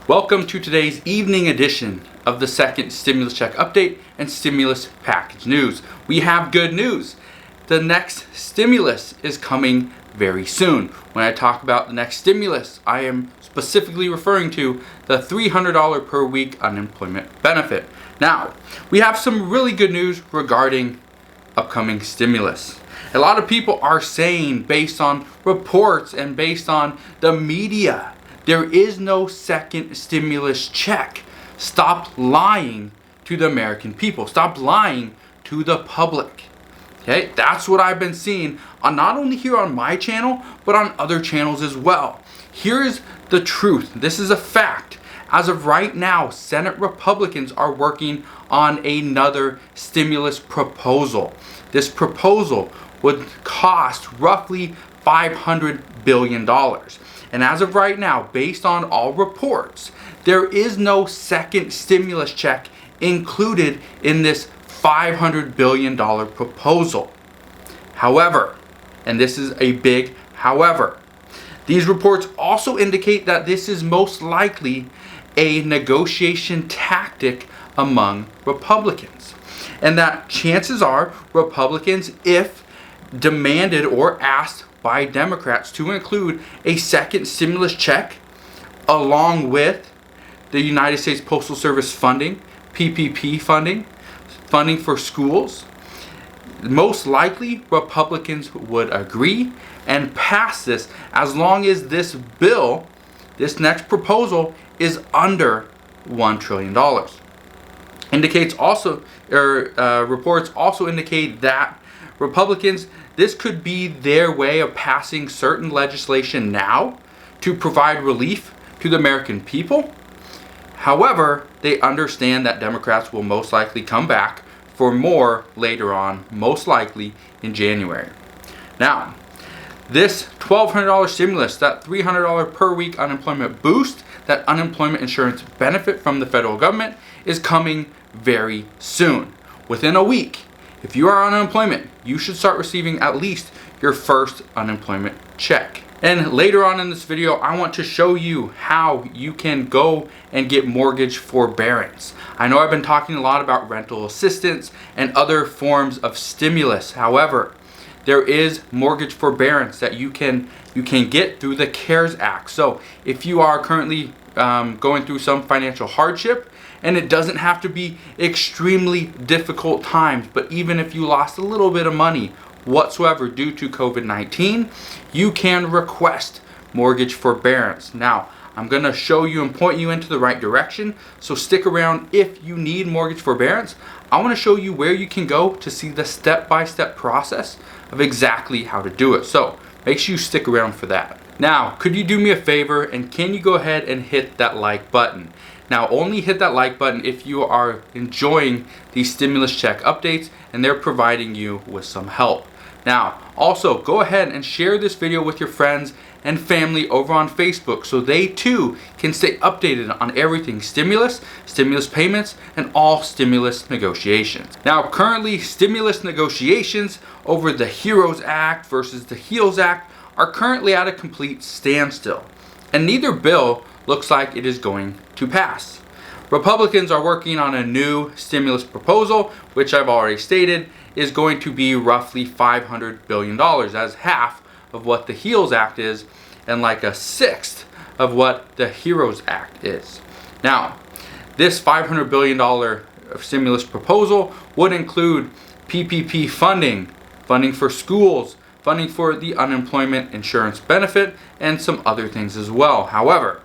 Welcome to today's evening edition of the second stimulus check update and stimulus package news. We have good news. The next stimulus is coming very soon. When I talk about the next stimulus, I am specifically referring to the $300 per week unemployment benefit. Now, we have some really good news regarding upcoming stimulus. A lot of people are saying, based on reports and based on the media, there is no second stimulus check. Stop lying to the American people. Stop lying to the public. Okay, that's what I've been seeing on not only here on my channel, but on other channels as well. Here's the truth. This is a fact. As of right now, Senate Republicans are working on another stimulus proposal. This proposal would cost roughly $500 billion. And as of right now, based on all reports, there is no second stimulus check included in this $500 billion proposal. However, and this is a big however, these reports also indicate that this is most likely a negotiation tactic among Republicans. And that chances are Republicans, if demanded or asked by Democrats to include a second stimulus check along with the United States Postal Service funding, PPP funding, funding for schools, most likely Republicans would agree and pass this as long as this bill, this next proposal, is under $1 trillion. Reports also indicate that Republicans, this could be their way of passing certain legislation now to provide relief to the American people. However, they understand that Democrats will most likely come back for more later on, most likely in January. Now, this $1,200 stimulus, that $300 per week unemployment boost, that unemployment insurance benefit from the federal government is coming very soon. Within a week, if you are on unemployment, you should start receiving at least your first unemployment check. And later on in this video, I want to show you how you can go and get mortgage forbearance. I know I've been talking a lot about rental assistance and other forms of stimulus. However, there is mortgage forbearance that you can get through the CARES Act. So if you are currently going through some financial hardship, and it doesn't have to be extremely difficult times, but even if you lost a little bit of money whatsoever due to COVID-19, you can request mortgage forbearance. Now, I'm going to show you and point you into the right direction, so stick around if you need mortgage forbearance. I want to show you where you can go to see the step-by-step process of exactly how to do it. So make sure you stick around for that. Now, could you do me a favor and can you go ahead and hit that like button? Now, only hit that like button if you are enjoying these stimulus check updates and they're providing you with some help. Now, also go ahead and share this video with your friends and family over on Facebook so they too can stay updated on everything stimulus, stimulus payments, and all stimulus negotiations. Now, currently, stimulus negotiations over the HEROES Act versus the HEALS Act are currently at a complete standstill, and neither bill looks like it is going to pass. Republicans are working on a new stimulus proposal, which I've already stated is going to be roughly $500 billion, as half of what the HEALS Act is and like a sixth of what the HEROES Act is. Now, this $500 billion stimulus proposal would include PPP funding, funding for schools, funding for the unemployment insurance benefit, and some other things as well. However,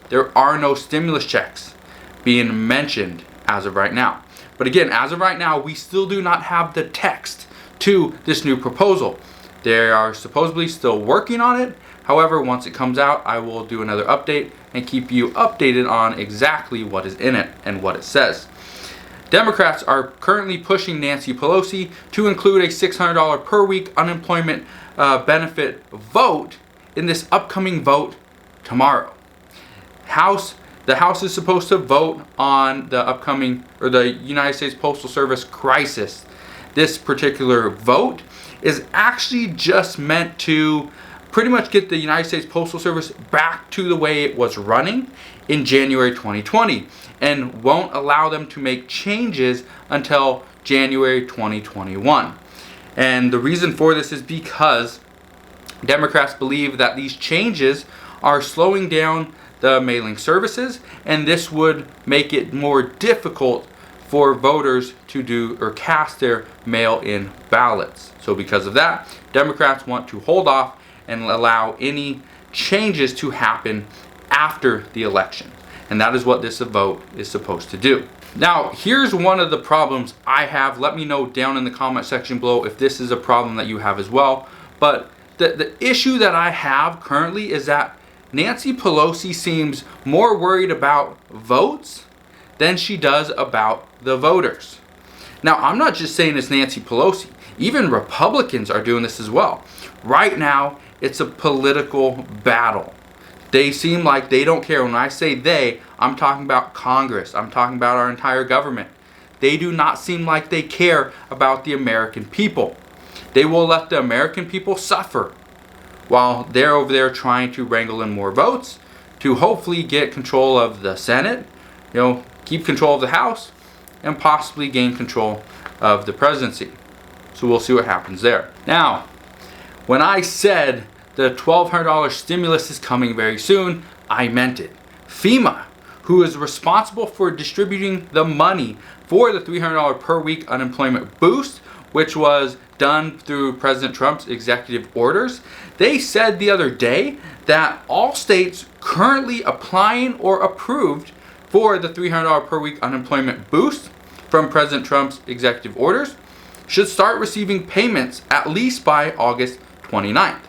there are no stimulus checks being mentioned as of right now. But again, as of right now, we still do not have the text to this new proposal. They are supposedly still working on it. However, once it comes out, I will do another update and keep you updated on exactly what is in it and what it says. Democrats are currently pushing Nancy Pelosi to include a $600 per week unemployment benefit vote in this upcoming vote tomorrow. The House is supposed to vote on the upcoming, or the United States Postal Service crisis. This particular vote is actually just meant to pretty much get the United States Postal Service back to the way it was running in January 2020 and won't allow them to make changes until January 2021. And the reason for this is because Democrats believe that these changes are slowing down the mailing services, and this would make it more difficult for voters to do or cast their mail-in ballots. So because of that, Democrats want to hold off and allow any changes to happen after the election. And that is what this vote is supposed to do. Now, here's one of the problems I have. Let me know down in the comment section below if this is a problem that you have as well. But the issue that I have currently is that Nancy Pelosi seems more worried about votes than she does about the voters. Now, I'm not just saying it's Nancy Pelosi. Even Republicans are doing this as well. Right now, it's a political battle. They seem like they don't care. When I say they, I'm talking about Congress. I'm talking about our entire government. They do not seem like they care about the American people. They will let the American people suffer while they're over there trying to wrangle in more votes to hopefully get control of the Senate, keep control of the House, and possibly gain control of the presidency. So we'll see what happens there. Now, when I said the $1,200 stimulus is coming very soon, I meant it. FEMA, who is responsible for distributing the money for the $300 per week unemployment boost, which was done through President Trump's executive orders, they said the other day that all states currently applying or approved for the $300 per week unemployment boost from President Trump's executive orders should start receiving payments at least by August 29th.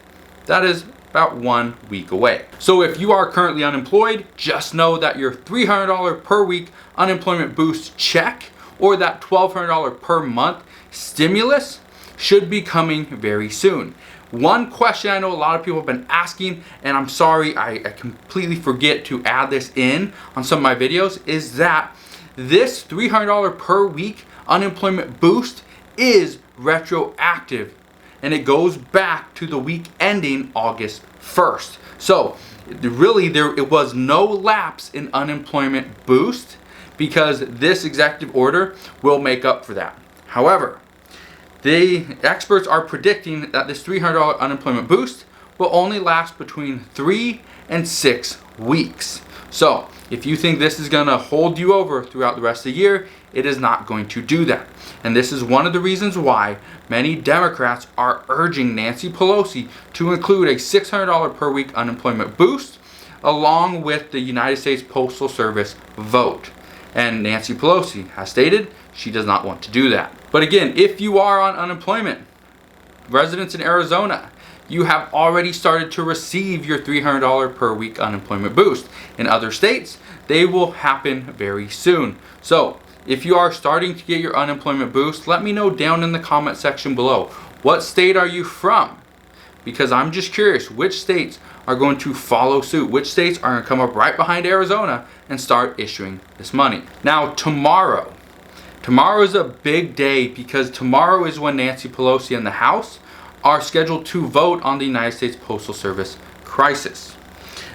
That is about 1 week away. So if you are currently unemployed, just know that your $300 per week unemployment boost check or that $1,200 per month stimulus should be coming very soon. One question I know a lot of people have been asking, and I'm sorry I completely forget to add this in on some of my videos, is that this $300 per week unemployment boost is retroactive, and it goes back to the week ending August 1st. So really it was no lapse in unemployment boost because this executive order will make up for that. However, the experts are predicting that this $300 unemployment boost will only last between 3 and 6 weeks. So if you think this is going to hold you over throughout the rest of the year, it is not going to do that. And this is one of the reasons why many Democrats are urging Nancy Pelosi to include a $600 per week unemployment boost along with the United States Postal Service vote. And Nancy Pelosi has stated she does not want to do that. But again, if you are on unemployment, residents in Arizona, you have already started to receive your $300 per week unemployment boost. In other states, they will happen very soon. So if you are starting to get your unemployment boost, let me know down in the comment section below. What state are you from? Because I'm just curious, which states are going to follow suit? Which states are going to come up right behind Arizona and start issuing this money? Now, tomorrow is a big day because tomorrow is when Nancy Pelosi and the House are scheduled to vote on the United States Postal Service crisis.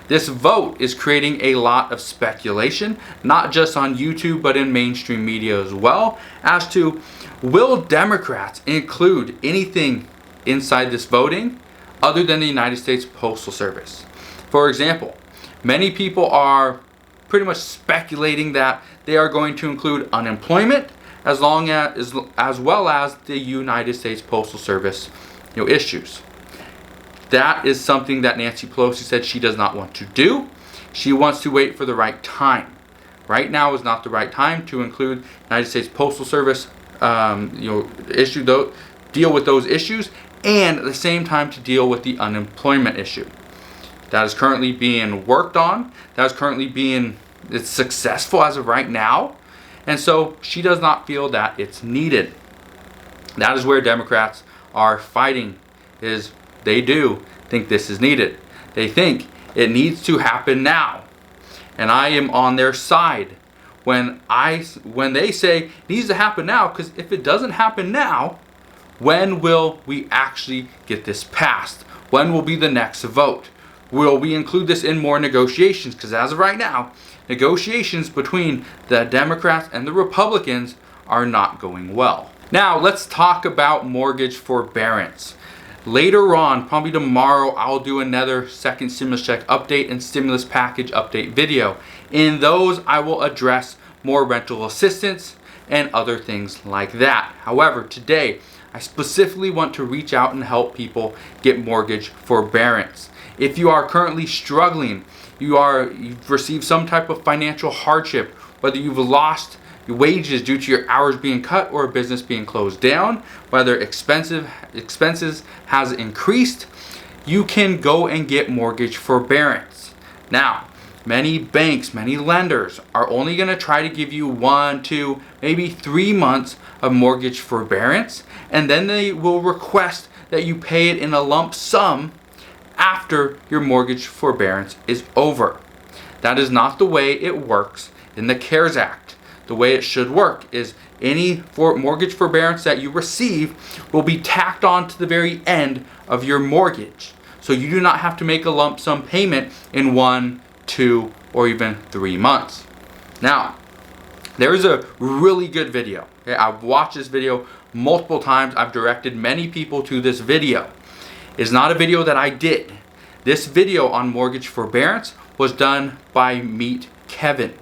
This vote is creating a lot of speculation, not just on YouTube, but in mainstream media as well, as to will Democrats include anything inside this voting other than the United States Postal Service. For example, many people are pretty much speculating that they are going to include unemployment as well as the United States Postal Service issues. That is something that Nancy Pelosi said she does not want to do. She wants to wait for the right time. Right now is not the right time to include United States Postal Service, deal with those issues, and at the same time to deal with the unemployment issue. That is currently being worked on. That is currently it's successful as of right now. And so she does not feel that it's needed. That is where Democrats are fighting, is they do think this is needed. They think it needs to happen now. And I am on their side when they say it needs to happen now, because if it doesn't happen now, when will we actually get this passed? When will be the next vote? Will we include this in more negotiations? Because as of right now, negotiations between the Democrats and the Republicans are not going well. Now let's talk about mortgage forbearance. Later on, probably tomorrow, I'll do another second stimulus check update and stimulus package update video. In those, I will address more rental assistance and other things like that. However, today, I specifically want to reach out and help people get mortgage forbearance. If you are currently struggling, you've received some type of financial hardship, whether you've lost your wages due to your hours being cut or a business being closed down, whether expenses has increased, you can go and get mortgage forbearance. Now, many banks, many lenders are only going to try to give you 1, 2, maybe 3 months of mortgage forbearance, and then they will request that you pay it in a lump sum after your mortgage forbearance is over. That is not the way it works in the CARES Act. The way it should work is any mortgage forbearance that you receive will be tacked on to the very end of your mortgage. So you do not have to make a lump sum payment in 1, 2, or even 3 months. Now, there is a really good video. Okay, I've watched this video multiple times. I've directed many people to this video. It's not a video that I did. This video on mortgage forbearance was done by Meet Kevin.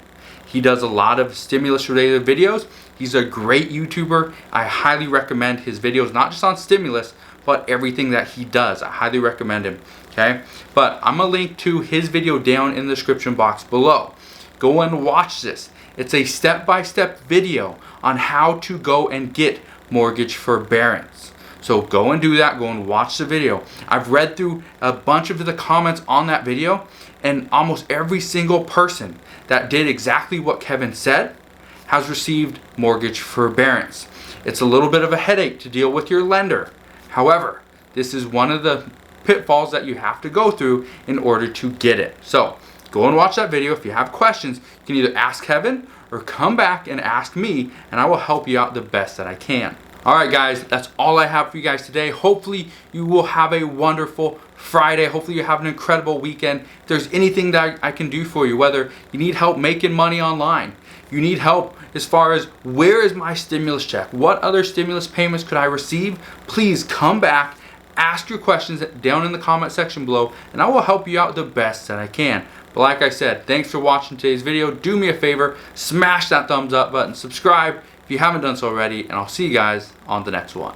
He does a lot of stimulus related videos. He's a great YouTuber. I highly recommend his videos, not just on stimulus, but everything that he does. I highly recommend him. Okay, but I'm gonna link to his video down in the description box below. Go and watch this. It's a step-by-step video on how to go and get mortgage forbearance. So go and do that. Go and watch the video. I've read through a bunch of the comments on that video, and almost every single person that did exactly what Kevin said has received mortgage forbearance. It's a little bit of a headache to deal with your lender. However, this is one of the pitfalls that you have to go through in order to get it. So go and watch that video. If you have questions, you can either ask Kevin or come back and ask me, and I will help you out the best that I can. Alright guys, that's all I have for you guys today. Hopefully you will have a wonderful Friday. Hopefully you have an incredible weekend. If there's anything that I can do for you, whether you need help making money online, you need help as far as where is my stimulus check, what other stimulus payments could I receive, please come back, ask your questions down in the comment section below, and I will help you out the best that I can. But like I said, thanks for watching today's video. Do me a favor, smash that thumbs up button, subscribe if you haven't done so already, and I'll see you guys on the next one.